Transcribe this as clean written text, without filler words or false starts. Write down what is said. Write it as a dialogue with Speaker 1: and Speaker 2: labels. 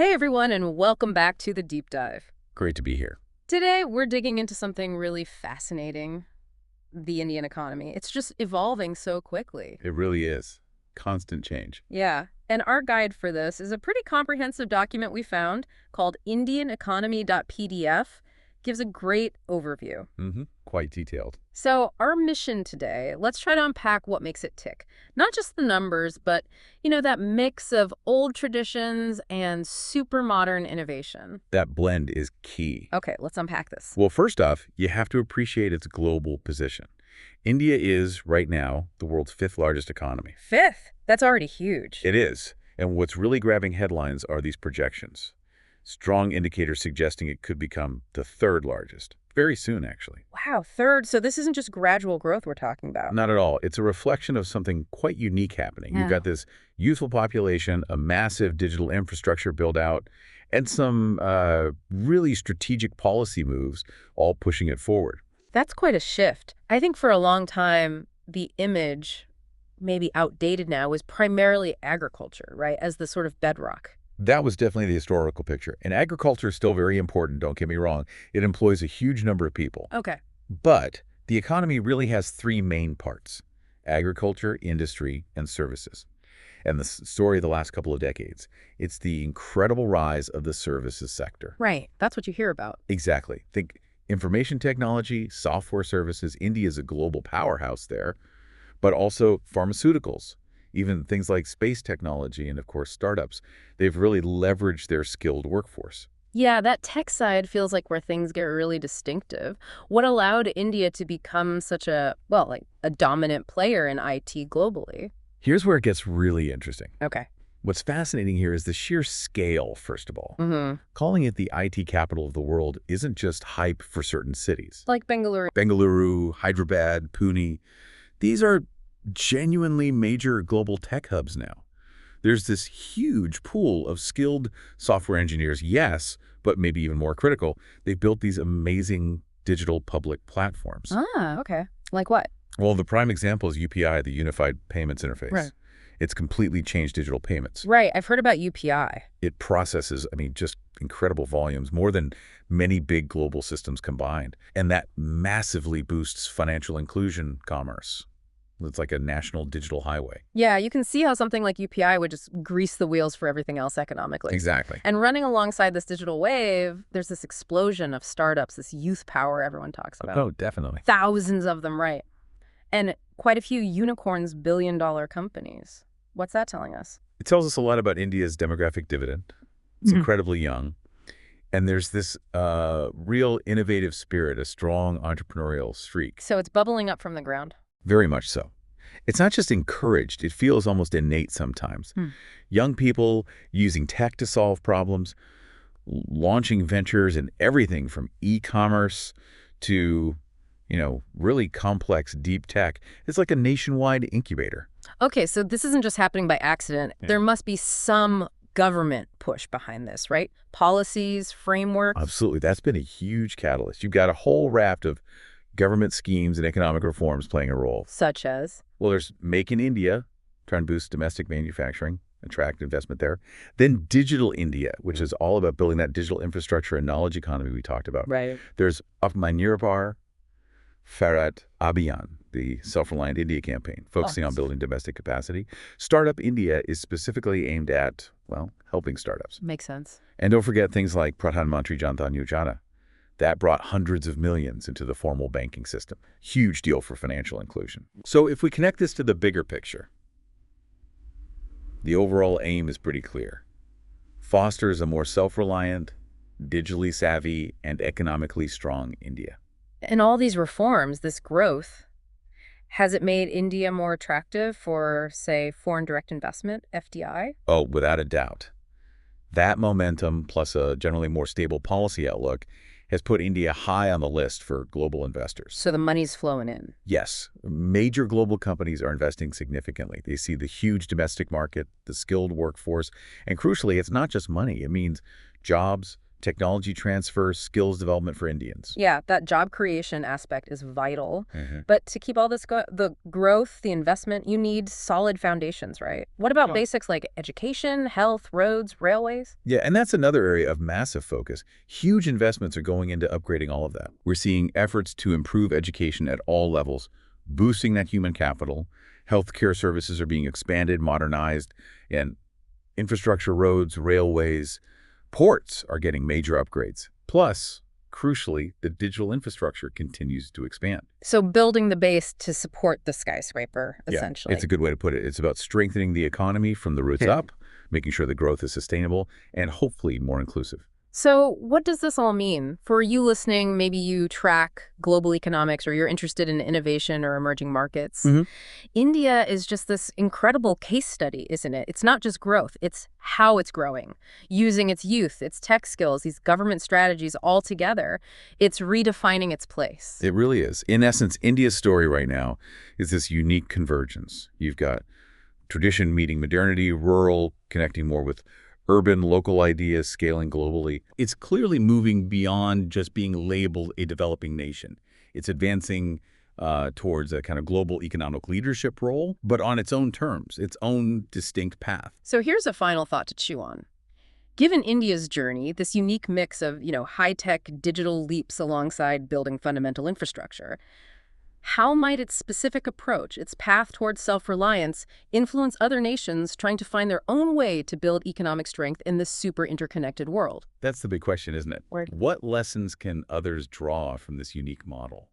Speaker 1: Hey everyone, and welcome back to the Deep Dive.
Speaker 2: Great to be here.
Speaker 1: Today, we're digging into something really fascinating, the Indian economy. It's just evolving so quickly.
Speaker 2: It really is. Constant change.
Speaker 1: Yeah, and our guide for this is a pretty comprehensive document we found called IndianEconomy.pdf. Gives a great overview.
Speaker 2: Quite detailed.
Speaker 1: So our mission today, let's try to unpack what makes it tick. Not just the numbers, but, that mix of old traditions and super modern innovation.
Speaker 2: That blend is key.
Speaker 1: Okay, let's unpack this.
Speaker 2: Well, first off, you have to appreciate its global position. India is, right now, the world's fifth largest economy.
Speaker 1: Fifth? That's already huge.
Speaker 2: It is. And what's really grabbing headlines are these projections. Strong indicators suggesting it could become the third largest. Very soon, actually.
Speaker 1: Wow, third. So this isn't just gradual growth we're talking about.
Speaker 2: Not at all. It's a reflection of something quite unique happening. You've got this youthful population, a massive digital infrastructure build out, and some really strategic policy moves all pushing it forward.
Speaker 1: That's quite a shift. I think for a long time, the image, maybe outdated now, was primarily agriculture, right, as the sort of bedrock.
Speaker 2: That was definitely the historical picture. And agriculture is still very important, don't get me wrong. It employs a huge number of people.
Speaker 1: Okay.
Speaker 2: But the economy really has three main parts: agriculture, industry, and services. And the story of the last couple of decades, it's the incredible rise of the services sector.
Speaker 1: Right. That's what you hear about.
Speaker 2: Exactly. Think information technology, software services. India is a global powerhouse there, but also pharmaceuticals. Even things like space technology and, of course, startups, they've really leveraged their skilled workforce.
Speaker 1: Yeah, that tech side feels like where things get really distinctive. What allowed India to become such a dominant player in IT globally?
Speaker 2: Here's where it gets really interesting.
Speaker 1: Okay.
Speaker 2: What's fascinating here is the sheer scale, first of all.
Speaker 1: Mm-hmm.
Speaker 2: Calling it the IT capital of the world isn't just hype for certain cities.
Speaker 1: Like Bengaluru.
Speaker 2: Bengaluru, Hyderabad, Pune, these are genuinely major global tech hubs now. There's this huge pool of skilled software engineers, yes, but maybe even more critical, they've built these amazing digital public platforms.
Speaker 1: Ah, okay. Like what?
Speaker 2: Well, the prime example is UPI, the Unified Payments Interface.
Speaker 1: Right.
Speaker 2: It's completely changed digital payments.
Speaker 1: Right. I've heard about UPI.
Speaker 2: It processes, just incredible volumes, more than many big global systems combined. And that massively boosts financial inclusion commerce. It's like a national digital highway.
Speaker 1: Yeah, you can see how something like UPI would just grease the wheels for everything else economically.
Speaker 2: Exactly.
Speaker 1: And running alongside this digital wave, there's this explosion of startups, this youth power everyone talks about.
Speaker 2: Oh, definitely.
Speaker 1: Thousands of them, right. And quite a few unicorns, billion-dollar companies. What's that telling us?
Speaker 2: It tells us a lot about India's demographic dividend. It's incredibly young. And there's this real innovative spirit, a strong entrepreneurial streak.
Speaker 1: So it's bubbling up from the ground.
Speaker 2: Very much so. It's not just encouraged, it feels almost innate sometimes. Young people using tech to solve problems, launching ventures in everything from e-commerce to, really complex deep tech. It's like a nationwide incubator.
Speaker 1: Okay, so this isn't just happening by accident.
Speaker 2: Yeah.
Speaker 1: There must be some government push behind this, right? Policies, frameworks.
Speaker 2: Absolutely. That's been a huge catalyst. You've got a whole raft of government schemes and economic reforms playing a role.
Speaker 1: Such as?
Speaker 2: Well, there's Make in India, trying to boost domestic manufacturing, attract investment there. Then Digital India, which is all about building that digital infrastructure and knowledge economy we talked about.
Speaker 1: Right.
Speaker 2: There's Atmanirbhar Bharat Abhiyan, the Self-Reliant India campaign, focusing on building domestic capacity. Startup India is specifically aimed at, helping startups.
Speaker 1: Makes sense.
Speaker 2: And don't forget things like Pradhan Mantri Jan Dhan Yojana. That brought hundreds of millions into the formal banking system. Huge deal for financial inclusion. So if we connect this to the bigger picture, the overall aim is pretty clear. Fosters a more self-reliant, digitally savvy, and economically strong India.
Speaker 1: And all these reforms, this growth, has it made India more attractive for, say, foreign direct investment, FDI?
Speaker 2: Oh, without a doubt. That momentum, plus a generally more stable policy outlook, has put India high on the list for global investors.
Speaker 1: So the money's flowing in.
Speaker 2: Yes, major global companies are investing significantly. They see the huge domestic market, the skilled workforce, and crucially, it's not just money. It means jobs, technology transfer, skills development for Indians.
Speaker 1: Yeah, that job creation aspect is vital.
Speaker 2: Mhm.
Speaker 1: But to keep all this the growth, the investment, you need solid foundations, right? What about
Speaker 2: Sure.
Speaker 1: basics like education, health, roads, railways?
Speaker 2: Yeah, and that's another area of massive focus. Huge investments are going into upgrading all of that. We're seeing efforts to improve education at all levels, boosting that human capital. Healthcare services are being expanded, modernized, and infrastructure, roads, railways, ports are getting major upgrades. Plus, crucially, the digital infrastructure continues to expand.
Speaker 1: So building the base to support the skyscraper,
Speaker 2: Yeah,
Speaker 1: essentially.
Speaker 2: it's a good way to put it. It's about strengthening the economy from the roots up, making sure the growth is sustainable, and hopefully more inclusive.
Speaker 1: So what does this all mean? For you listening, maybe you track global economics or you're interested in innovation or emerging markets.
Speaker 2: Mhm.
Speaker 1: India is just this incredible case study, isn't it? It's not just growth, it's how it's growing, using its youth, its tech skills, these government strategies all together. It's redefining its place.
Speaker 2: It really is. In essence, India's story right now is this unique convergence. You've got tradition meeting modernity, rural connecting more with urban, local ideas, scaling globally. It's clearly moving beyond just being labeled a developing nation. It's advancing towards a kind of global economic leadership role, but on its own terms, its own distinct path.
Speaker 1: So here's a final thought to chew on. Given India's journey, this unique mix of, high-tech digital leaps alongside building fundamental infrastructure, how might its specific approach, its path towards self-reliance, influence other nations trying to find their own way to build economic strength in this super interconnected world?
Speaker 2: That's the big question, isn't it?
Speaker 1: Word.
Speaker 2: What lessons can others draw from this unique model?